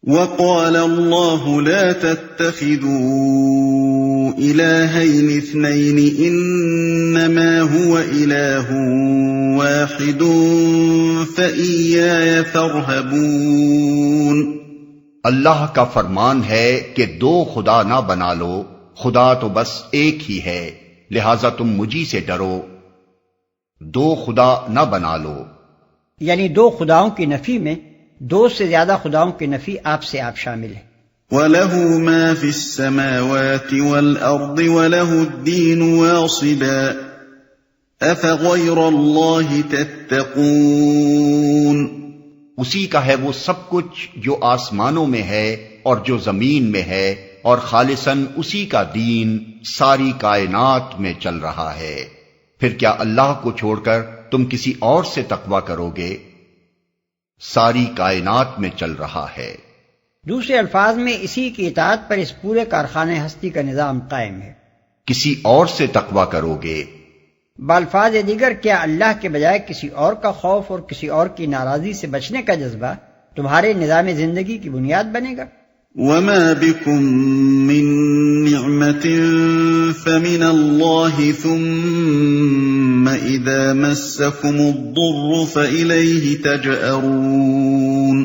وقال الله لا تتخذوا إلهين اثنين إنما هو إله واحد فإياي فارهبون۔ اللہ کا فرمان ہے کہ دو خدا نہ بنا لو، خدا تو بس ایک ہی ہے، لہذا تم مجھی سے ڈرو، دو خدا نہ بنا لو۔ یعنی دو خداؤں کی نفی میں دو سے زیادہ خداؤں کی نفی آپ سے آپ شامل ہے۔ وَلَهُ مَا فِي السَّمَاوَاتِ وَالْأَرْضِ وَلَهُ الدِّينُ وَاصِبًا أَفَغَيْرَ اللَّهِ تَتَّقُونَ۔ اسی کا ہے وہ سب کچھ جو آسمانوں میں ہے اور جو زمین میں ہے، اور خالصاً اسی کا دین ساری کائنات میں چل رہا ہے، پھر کیا اللہ کو چھوڑ کر تم کسی اور سے تقویٰ کرو گے؟ ساری کائنات میں چل رہا ہے۔ دوسرے الفاظ میں اسی کی اطاعت پر اس پورے کارخانے ہستی کا نظام قائم ہے۔ کسی اور سے تقویٰ کرو گے۔ بالفاظ دیگر کیا اللہ کے بجائے کسی اور کا خوف اور کسی اور کی ناراضی سے بچنے کا جذبہ تمہارے نظام زندگی کی بنیاد بنے گا؟ وَمَا بِكُم مِّن نِّعْمَةٍ فَمِنَ اللَّهِ ثُمَّ إِذَا مَسَّكُمُ الضُّرُّ فَإِلَيْهِ تَجْأَرُونَ۔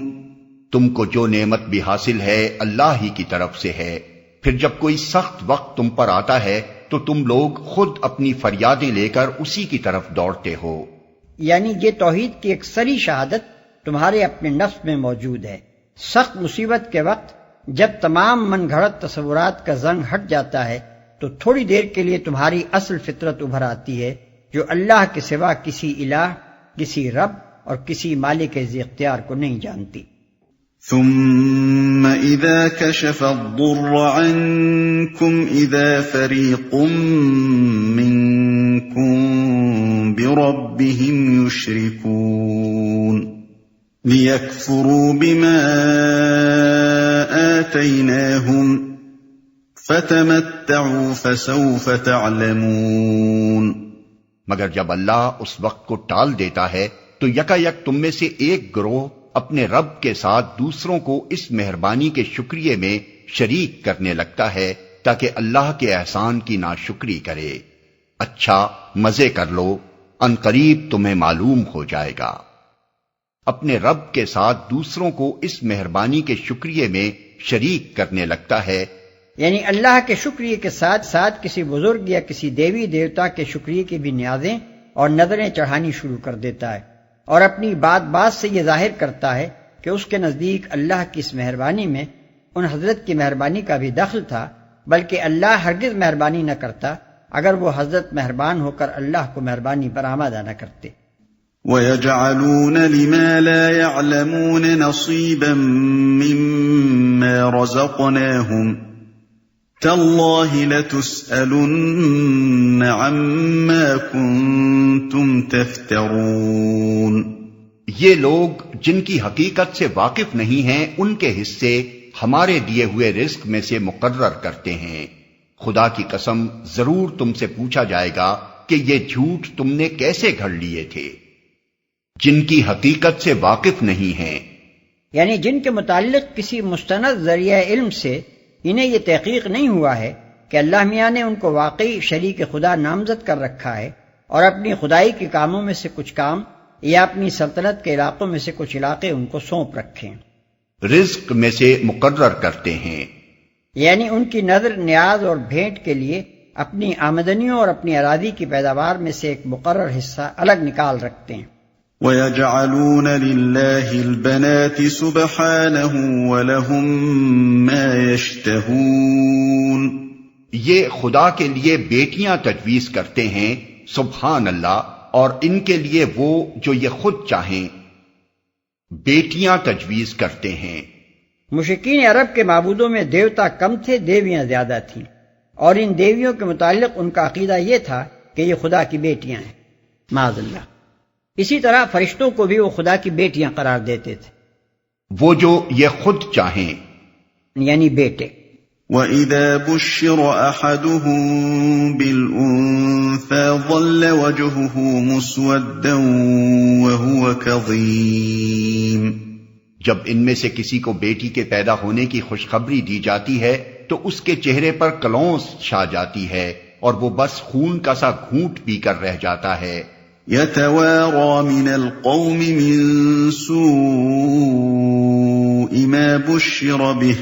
تم کو جو نعمت بھی حاصل ہے اللہ ہی کی طرف سے ہے، پھر جب کوئی سخت وقت تم پر آتا ہے تو تم لوگ خود اپنی فریادیں لے کر اسی کی طرف دوڑتے ہو۔ یعنی یہ توحید کی ایک سری شہادت تمہارے اپنے نفس میں موجود ہے۔ سخت مصیبت کے وقت جب تمام من گھڑت تصورات کا زنگ ہٹ جاتا ہے تو تھوڑی دیر کے لیے تمہاری اصل فطرت ابھر آتی ہے جو اللہ کے سوا کسی الہ، کسی رب اور کسی مالک ذی اختیار کو نہیں جانتی۔ ثم اذا كشف الضر عنكم اذا فريق منكم بربهم يشركون ليكفروا بما آتيناهم فتمتعوا فسوف تعلمون۔ مگر جب اللہ اس وقت کو ٹال دیتا ہے تو یکا یک تم میں سے ایک گروہ اپنے رب کے ساتھ دوسروں کو اس مہربانی کے شکریے میں شریک کرنے لگتا ہے تاکہ اللہ کے احسان کی ناشکری کرے۔ اچھا مزے کر لو، ان قریب تمہیں معلوم ہو جائے گا۔ اپنے رب کے ساتھ دوسروں کو اس مہربانی کے شکریے میں شریک کرنے لگتا ہے، یعنی اللہ کے شکریے کے ساتھ ساتھ کسی بزرگ یا کسی دیوی دیوتا کے شکریے کی بھی نیازیں اور نظریں چڑھانی شروع کر دیتا ہے، اور اپنی بات سے یہ ظاہر کرتا ہے کہ اس کے نزدیک اللہ کی اس مہربانی میں ان حضرت کی مہربانی کا بھی دخل تھا، بلکہ اللہ ہرگز مہربانی نہ کرتا اگر وہ حضرت مہربان ہو کر اللہ کو مہربانی پر آمادہ نہ کرتے۔ وَيَجْعَلُونَ لِمَا لَا يَعْلَمُونَ نَصِيبًا مِّمَّا رَزَقْنَاهُمْ تَاللَّهِ لَتُسْأَلُنَّ عَمَّا كُنتُمْ تَفْتَرُونَ۔ یہ لوگ جن کی حقیقت سے واقف نہیں ہیں ان کے حصے ہمارے دیے ہوئے رزق میں سے مقرر کرتے ہیں۔ خدا کی قسم ضرور تم سے پوچھا جائے گا کہ یہ جھوٹ تم نے کیسے گھڑ لیے تھے۔ جن کی حقیقت سے واقف نہیں ہیں یعنی جن کے متعلق کسی مستند ذریعہ علم سے انہیں یہ تحقیق نہیں ہوا ہے کہ اللہ میاں نے ان کو واقعی شریک خدا نامزد کر رکھا ہے اور اپنی خدائی کے کاموں میں سے کچھ کام یا اپنی سلطنت کے علاقوں میں سے کچھ علاقے ان کو سونپ رکھے، رزق میں سے مقرر کرتے ہیں، یعنی ان کی نظر نیاز اور بھیٹ کے لیے اپنی آمدنیوں اور اپنی اراضی کی پیداوار میں سے ایک مقرر حصہ الگ نکال رکھتے ہیں۔ وَيَجْعَلُونَ لِلَّهِ الْبَنَاتِ سُبْحَانَهُ وَلَهُم مَّا يَشْتَهُونَ۔ یہ خدا کے لیے بیٹیاں تجویز کرتے ہیں، سبحان اللہ، اور ان کے لیے وہ جو یہ خود چاہیں بیٹیاں تجویز کرتے ہیں۔ مشرکین عرب کے معبودوں میں دیوتا کم تھے، دیویاں زیادہ تھیں، اور ان دیویوں کے متعلق ان کا عقیدہ یہ تھا کہ یہ خدا کی بیٹیاں ہیں، معاذ اللہ۔ اسی طرح فرشتوں کو بھی وہ خدا کی بیٹیاں قرار دیتے تھے، وہ جو یہ خود چاہیں یعنی بیٹے۔ وَإِذَا بُشِّرَ أَحَدُهُم بِالْأُنثَىٰ ظَلَّ وَجْهُهُ مُسْوَدًّا وَهُوَ كَظِيمٌ۔ جب ان میں سے کسی کو بیٹی کے پیدا ہونے کی خوشخبری دی جاتی ہے تو اس کے چہرے پر کلونس چھا جاتی ہے اور وہ بس خون کا سا گھونٹ پی کر رہ جاتا ہے۔ يتوارى من القوم من سوء ما بشر به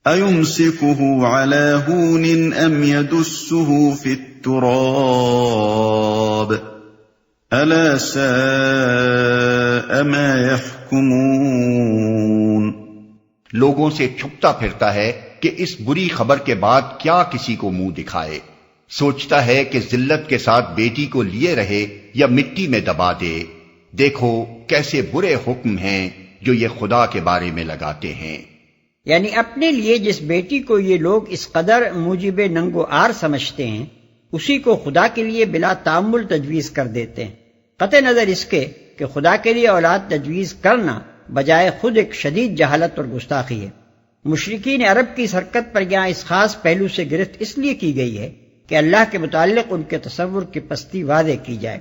أيمسكه على هون أم يدسه في التراب ألا ساء ما يحكمون۔ لوگوں سے چھپتا پھرتا ہے کہ اس بری خبر کے بعد کیا کسی کو منہ دکھائے، سوچتا ہے کہ ذلت کے ساتھ بیٹی کو لیے رہے یا مٹی میں دبا دے۔ دیکھو کیسے برے حکم ہیں جو یہ خدا کے بارے میں لگاتے ہیں۔ یعنی اپنے لیے جس بیٹی کو یہ لوگ اس قدر موجب ننگ و عار سمجھتے ہیں اسی کو خدا کے لیے بلا تامل تجویز کر دیتے ہیں، قطع نظر اس کے کہ خدا کے لیے اولاد تجویز کرنا بجائے خود ایک شدید جہالت اور گستاخی ہے۔ مشرکین عرب کی اس حرکت پر یہاں اس خاص پہلو سے گرفت اس لیے کی گئی ہے کہ اللہ کے متعلق ان کے تصور کی پستی واضح کی جائے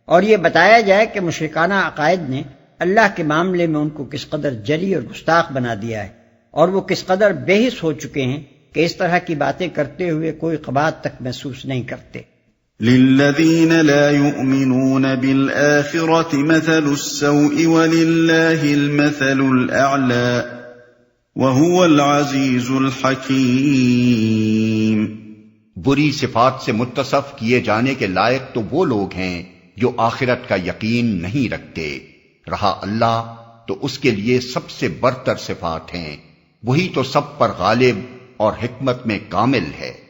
اور یہ بتایا جائے کہ مشرکانہ عقائد نے اللہ کے معاملے میں ان کو کس قدر جری اور گستاخ بنا دیا ہے اور وہ کس قدر بے حس ہو چکے ہیں کہ اس طرح کی باتیں کرتے ہوئے کوئی قباحت تک محسوس نہیں کرتے۔ للذین لا یؤمنون بالآخرة مثل السوء وللہ المثل الأعلی وهو العزیز الحکیم۔ بری صفات سے متصف کیے جانے کے لائق تو وہ لوگ ہیں جو آخرت کا یقین نہیں رکھتے، رہا اللہ تو اس کے لیے سب سے برتر صفات ہیں، وہی تو سب پر غالب اور حکمت میں کامل ہے۔